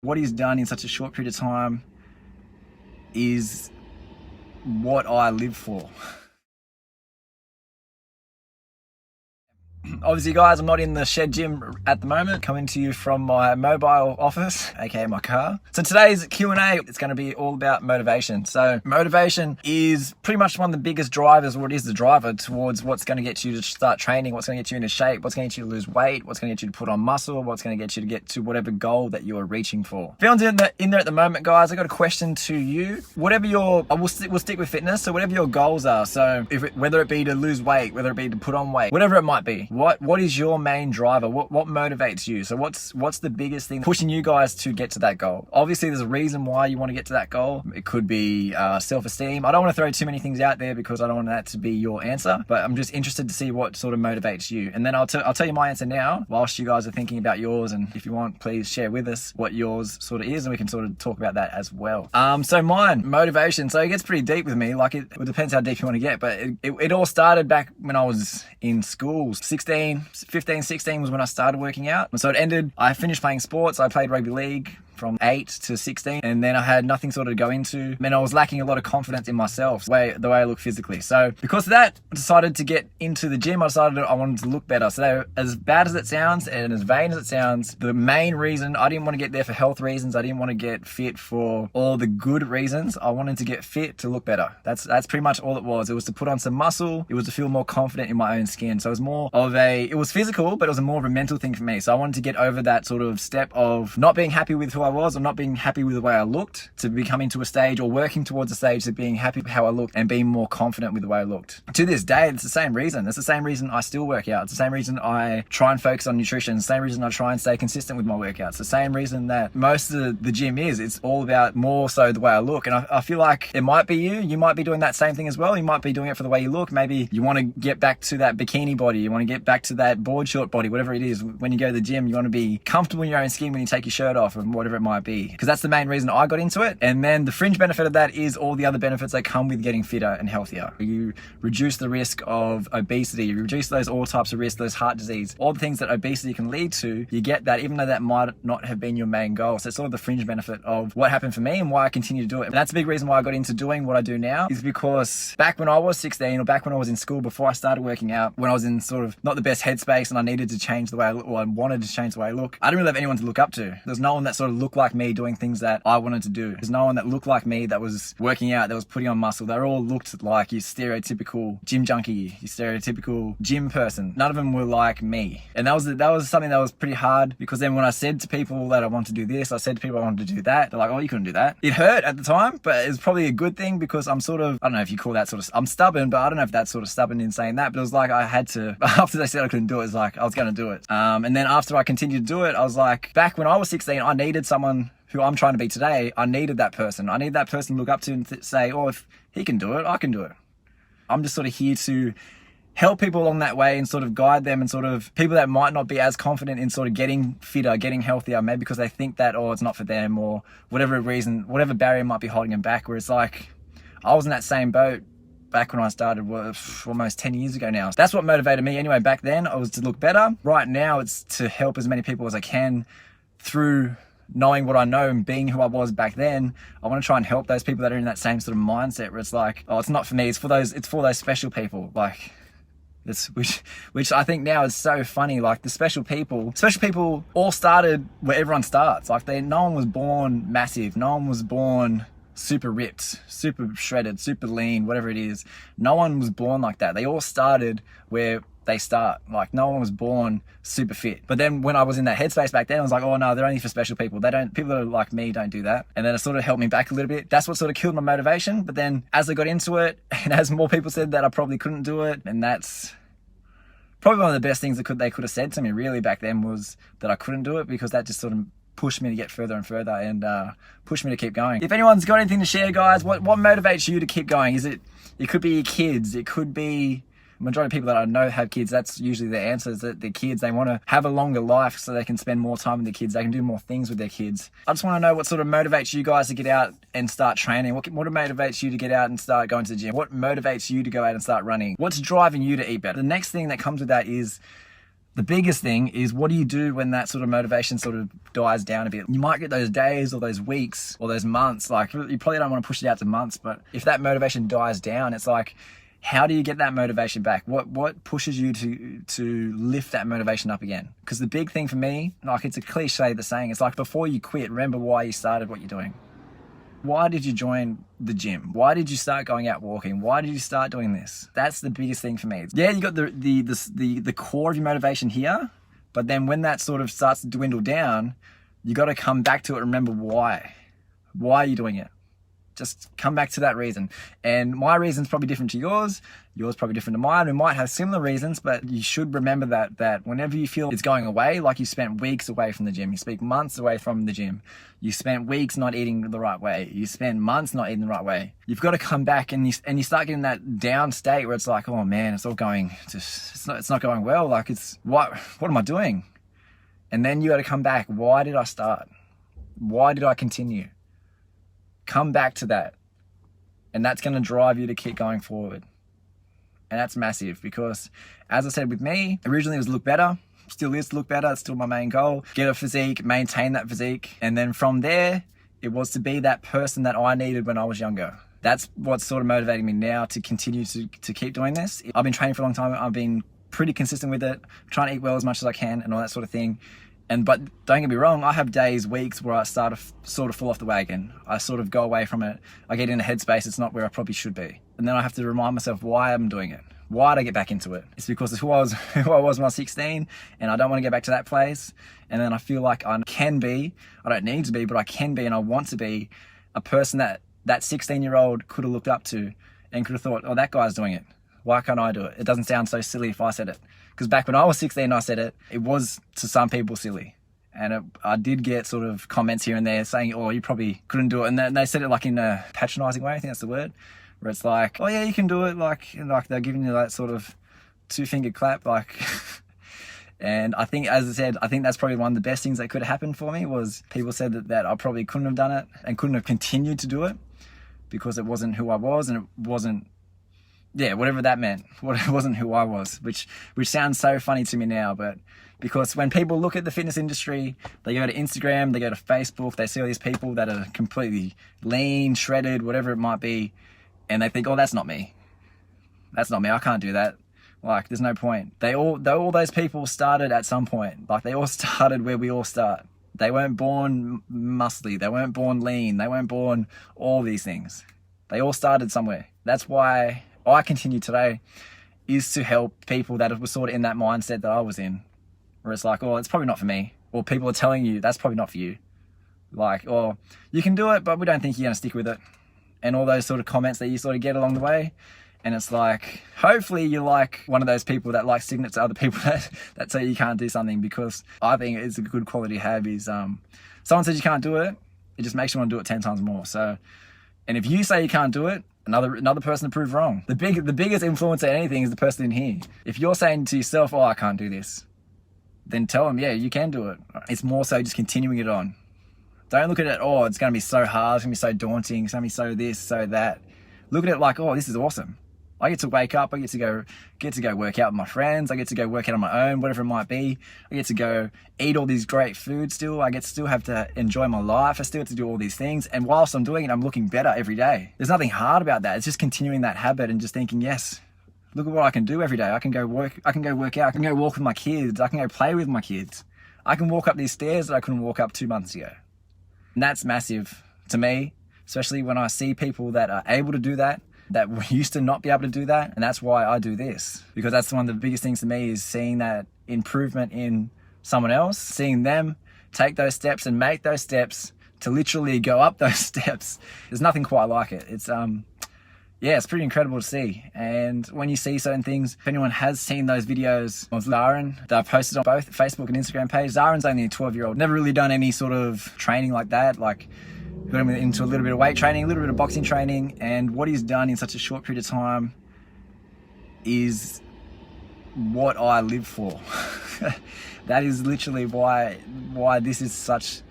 What he's done in such a short period of time is what I live for. Obviously, guys, I'm not in the shed gym at the moment, coming to you from my mobile office, aka my car. So today's Q&A, it's going to be all about motivation. So motivation is pretty much one of the biggest drivers, or it is the driver towards what's going to get you to start training, what's going to get you into shape, what's going to get you to lose weight, what's going to get you to put on muscle, what's going to get you to get to whatever goal that you're reaching for. If anyone's in there at the moment, guys, I got a question to you. Whatever we'll stick with fitness. So whatever your goals are, so whether it be to lose weight, whether it be to put on weight, whatever it might be, what is your main driver? What motivates you? So what's the biggest thing pushing you guys to get to that goal? Obviously, there's a reason why you want to get to that goal. It could be self-esteem. I don't want to throw too many things out there because I don't want that to be your answer, but I'm just interested to see what sort of motivates you. And then I'll tell you my answer now whilst you guys are thinking about yours. And if you want, please share with us what yours sort of is, and we can sort of talk about that as well. So mine, motivation. So it gets pretty deep with me. Like it depends how deep you want to get, but it all started back when I was in school. 15, 16 was when I started working out. And so it ended, I finished playing sports. I played rugby league from 8 to 16, and then I had nothing sort of to go into. And I was lacking a lot of confidence in myself, the way I look physically. So because of that, I decided to get into the gym. I decided I wanted to look better. So as bad as it sounds and as vain as it sounds, the main reason, I didn't want to get there for health reasons. I didn't want to get fit for all the good reasons. I wanted to get fit to look better. That's pretty much all it was. It was to put on some muscle. It was to feel more confident in my own skin. So it was more of it was physical, but it was more of a mental thing for me. So I wanted to get over that sort of step of not being happy with who I was, or not being happy with the way I looked, to be coming to a stage or working towards a stage of being happy with how I looked and being more confident with the way I looked. To this day, it's the same reason. It's the same reason I still work out. It's the same reason I try and focus on nutrition. It's the same reason I try and stay consistent with my workouts. The same reason that most of the gym is. It's all about more so the way I look. And I feel like it might be you might be doing that same thing as well. You might be doing it for the way you look. Maybe you want to get back to that bikini body. You want to get back to that board short body, whatever it is. When you go to the gym, you want to be comfortable in your own skin when you take your shirt off, and whatever it might be. Because that's the main reason I got into it. And then the fringe benefit of that is all the other benefits that come with getting fitter and healthier. You reduce the risk of obesity, you reduce all types of risks, those heart disease, all the things that obesity can lead to. You get that even though that might not have been your main goal. So it's sort of the fringe benefit of what happened for me and why I continue to do it. And that's a big reason why I got into doing what I do now, is because back when I was 16, or back when I was in school, before I started working out, when I was in sort of not the best headspace and I needed to change the way I look, or I wanted to change the way I look, I didn't really have anyone to look up to. There's no one that sort of looked like me doing things that I wanted to do. There's no one that looked like me that was working out, that was putting on muscle. They all looked like your stereotypical gym junkie, your stereotypical gym person. None of them were like me. And that was something that was pretty hard, because then when I said to people that I want to do this, I said to people I wanted to do that, they're like, oh, you couldn't do that. It hurt at the time, but it's probably a good thing, because I'm sort of, I don't know if you call that sort of, I'm stubborn, but I don't know if that's sort of stubborn in saying that, but it was like I had to, after they said I couldn't do it, it's like I was going to do it. And then after I continued to do it, I was like, back when I was 16, I needed someone who I'm trying to be today. I needed that person. I need that person to look up to and say, oh, if he can do it, I can do it. I'm just sort of here to help people along that way and sort of guide them, and sort of people that might not be as confident in sort of getting fitter, getting healthier, maybe because they think that, oh, it's not for them, or whatever reason, whatever barrier might be holding them back. Where it's like, I was in that same boat back when I started, almost 10 years ago now. That's what motivated me anyway. Back then, I was to look better. Right now, it's to help as many people as I can through knowing what I know and being who I was back then. I want to try and help those people that are in that same sort of mindset where it's like, oh, it's not for me, it's for those special people. Like, which I think now is so funny. Like, the special people all started where everyone starts. Like, no one was born massive. No one was born super ripped, super shredded, super lean, whatever it is. No one was born like that. They all started where they start. Like, no one was born super fit. But then when I was in that headspace back then, I was like, oh no, they're only for special people. People that are like me don't do that. And then it sort of helped me back a little bit. That's what sort of killed my motivation. But then as I got into it, and as more people said that I probably couldn't do it, and that's probably one of the best things they could have said to me really back then, was that I couldn't do it, because that just sort of pushed me to get further and further, and pushed me to keep going. If anyone's got anything to share, guys, what motivates you to keep going? It could be your kids, it could be, majority of people that I know have kids, that's usually the answer, is that their kids, they want to have a longer life so they can spend more time with their kids, they can do more things with their kids. I just want to know what sort of motivates you guys to get out and start training. What motivates you to get out and start going to the gym? What motivates you to go out and start running? What's driving you to eat better? The next thing that comes with that is The biggest thing is, what do you do when that sort of motivation sort of dies down a bit? You might get those days or those weeks or those months, like you probably don't want to push it out to months, but if that motivation dies down, it's like, how do you get that motivation back? What pushes you to lift that motivation up again? Because the big thing for me, like, it's a cliche, the saying, it's like, before you quit, remember why you started what you're doing. Why did you join the gym? Why did you start going out walking? Why did you start doing this? That's the biggest thing for me. Yeah, you got the core of your motivation here, but then when that sort of starts to dwindle down, you got to come back to it and remember why. Why are you doing it? Just come back to that reason. And my reason's probably different to yours. Yours probably different to mine. We might have similar reasons, but you should remember that whenever you feel it's going away, like you spent weeks away from the gym, you spent months away from the gym, you spent weeks not eating the right way, you spent months not eating the right way, you've got to come back and you start getting that down state where it's like, oh man, it's not going well. Like, what am I doing? And then you got to come back. Why did I start? Why did I continue? Come back to that, and that's going to drive you to keep going forward. And that's massive, because as I said, with me, originally it was look better, still is to look better. It's still my main goal. Get a physique, maintain that physique. And then from there, it was to be that person that I needed when I was younger. That's what's sort of motivating me now to continue to keep doing this. I've been training for a long time. I've been pretty consistent with it, trying to eat well as much as I can and all that sort of thing. But don't get me wrong, I have days, weeks where I sort of fall off the wagon. I sort of go away from it. I get in a headspace, it's not where I probably should be. And then I have to remind myself why I'm doing it. Why did I get back into it? It's because it's who I was when I was 16, and I don't want to get back to that place. And then I feel like I can be, I don't need to be, but I can be, and I want to be a person that 16-year-old could have looked up to and could have thought, oh, that guy's doing it. Why can't I do it? It doesn't sound so silly if I said it. Because back when I was 16 and I said it, it was to some people silly. And I did get sort of comments here and there saying, oh, you probably couldn't do it. And they said it like in a patronizing way, I think that's the word, where it's like, oh yeah, you can do it. Like they're giving you that sort of two-finger clap, like. And I think, as I said, I think that's probably one of the best things that could have happened for me, was people said that I probably couldn't have done it and couldn't have continued to do it because it wasn't who I was, and it wasn't, yeah, whatever that meant. It wasn't who I was, which sounds so funny to me now, but because when people look at the fitness industry, they go to Instagram, they go to Facebook, they see all these people that are completely lean, shredded, whatever it might be, and they think, oh, that's not me. That's not me. I can't do that. Like, there's no point. All those people started at some point. Like, they all started where we all start. They weren't born muscly. They weren't born lean. They weren't born all these things. They all started somewhere. That's why I continue today, is to help people that were sort of in that mindset that I was in, where it's like, oh, it's probably not for me. Or people are telling you that's probably not for you. Like, oh, you can do it, but we don't think you're going to stick with it. And all those sort of comments that you sort of get along the way. And it's like, hopefully you're like one of those people that likes sticking it to other people that say you can't do something, because I think it's a good quality to have is, someone says you can't do it, it just makes you want to do it 10 times more. So, and if you say you can't do it, another person to prove wrong. The biggest influence of anything is the person in here. If you're saying to yourself, oh, I can't do this, then tell them, yeah, you can do it. It's more so just continuing it on. Don't look at it, oh, it's going to be so hard, it's going to be so daunting, it's going to be so this, so that. Look at it like, oh, this is awesome. I get to wake up, I get to go work out with my friends, I get to go work out on my own, whatever it might be. I get to go eat all these great foods still. I get to still have to enjoy my life. I still have to do all these things. And whilst I'm doing it, I'm looking better every day. There's nothing hard about that. It's just continuing that habit and just thinking, yes, look at what I can do every day. I can go work out, I can go walk with my kids, I can go play with my kids. I can walk up these stairs that I couldn't walk up 2 months ago. And that's massive to me, especially when I see people that are able to do that used to not be able to do that. And that's why I do this, because that's one of the biggest things to me, is seeing that improvement in someone else, seeing them take those steps and make those steps to literally go up those steps. There's nothing quite like it. It's yeah, it's pretty incredible to see. And when you see certain things, if anyone has seen those videos of Zarin that I've posted on both Facebook and Instagram page, Zarin's only a 12-year-old, never really done any sort of training like that. Like, got him into a little bit of weight training, a little bit of boxing training, and what he's done in such a short period of time is what I live for. That is literally why this is such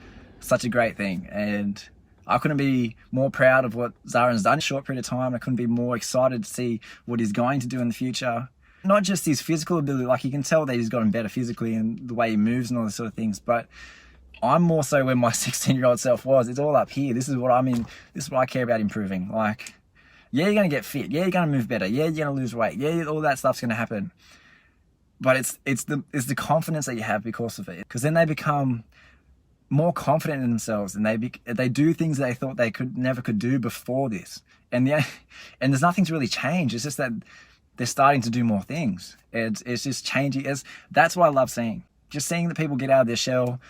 a great thing. And I couldn't be more proud of what Zarin's done in a short period of time. I couldn't be more excited to see what he's going to do in the future. not just his physical ability, like you can tell that he's gotten better physically and the way he moves and all those sort of things, but I'm more so where my 16-year-old self was. It's all up here. This is what I'm in. This is what I care about improving. Like, yeah, you're going to get fit. Yeah, you're going to move better. Yeah, you're going to lose weight. Yeah, all that stuff's going to happen. But it's the confidence that you have because of it. Because then they become more confident in themselves, and they do things they thought they never could do before this. And there's nothing to really change. It's just that they're starting to do more things. It's just changing. That's what I love seeing. Just seeing the people get out of their shell,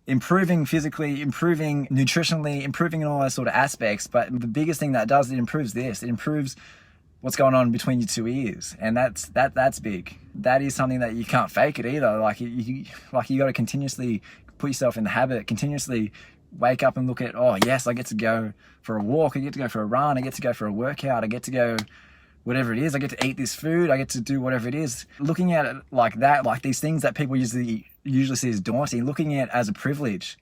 improving physically, improving nutritionally, improving in all those sort of aspects. But the biggest thing that does, it improves this. It improves what's going on between your two ears, and that's big. That is something that you can't fake it either. Like you got to continuously put yourself in the habit, continuously wake up and look at, oh yes, I get to go for a walk, I get to go for a run, I get to go for a workout, I get to go whatever it is, I get to eat this food, I get to do whatever it is. Looking at it like that, like these things that people usually see as daunting, looking at it as a privilege,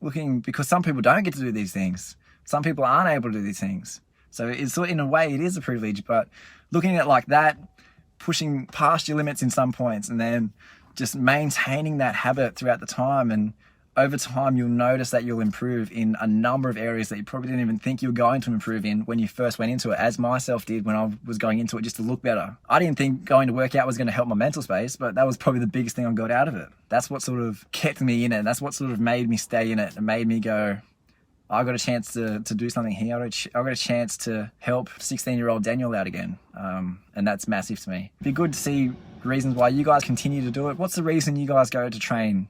because some people don't get to do these things. Some people aren't able to do these things. So it's, in a way, it is a privilege, but looking at it like that, pushing past your limits in some points, and then just maintaining that habit throughout the time, and over time you'll notice that you'll improve in a number of areas that you probably didn't even think you were going to improve in when you first went into it, as myself did when I was going into it just to look better. I didn't think going to work out was going to help my mental space, but that was probably the biggest thing I got out of it. That's what sort of kept me in it, and that's what sort of made me stay in it and made me go, I got a chance to do something here. I got a chance to help 16-year-old Daniel out again. And that's massive to me. It'd be good to see reasons why you guys continue to do it. What's the reason you guys go to train?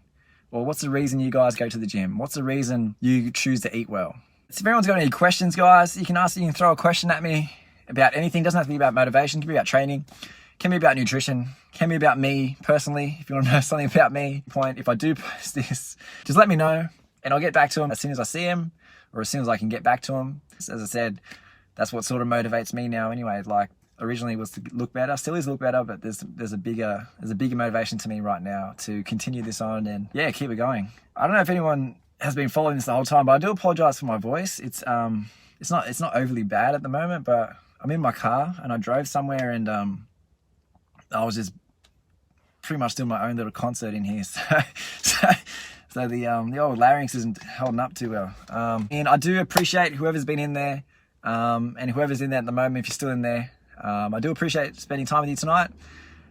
Or what's the reason you guys go to the gym? What's the reason you choose to eat well? So if everyone's got any questions, guys, you can throw a question at me about anything. It doesn't have to be about motivation. It can be about training. It can be about nutrition. It can be about me personally. If you want to know something about me, if I do post this, just let me know and I'll get back to them as soon as I see them, or as soon as I can get back to them. As I said, that's what sort of motivates me now anyway. Like, originally was to look better, still is look better, but there's a bigger motivation to me right now to continue this on and yeah, keep it going. I don't know if anyone has been following this the whole time, but I do apologize for my voice. It's not overly bad at the moment, but I'm in my car and I drove somewhere and I was just pretty much doing my own little concert in here. So the old larynx isn't holding up too well. And I do appreciate whoever's been in there, and whoever's in there at the moment, if you're still in there. I do appreciate spending time with you tonight.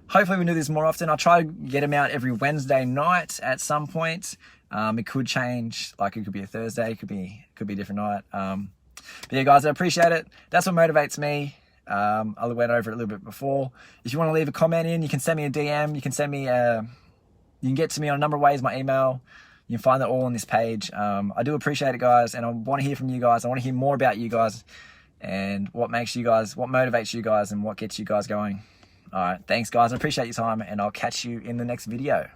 Hopefully we can do this more often. I try to get them out every Wednesday night at some point. It could change, like it could be a Thursday, it could be a different night. But yeah, guys, I appreciate it. That's what motivates me. I went over it a little bit before. If you want to leave a comment in, you can send me a DM. You can send me you can get to me on a number of ways. My email. You can find that all on this page. I do appreciate it, guys, and I want to hear from you guys. I want to hear more about you guys and what motivates you guys and what gets you guys going. All right, thanks, guys. I appreciate your time, and I'll catch you in the next video.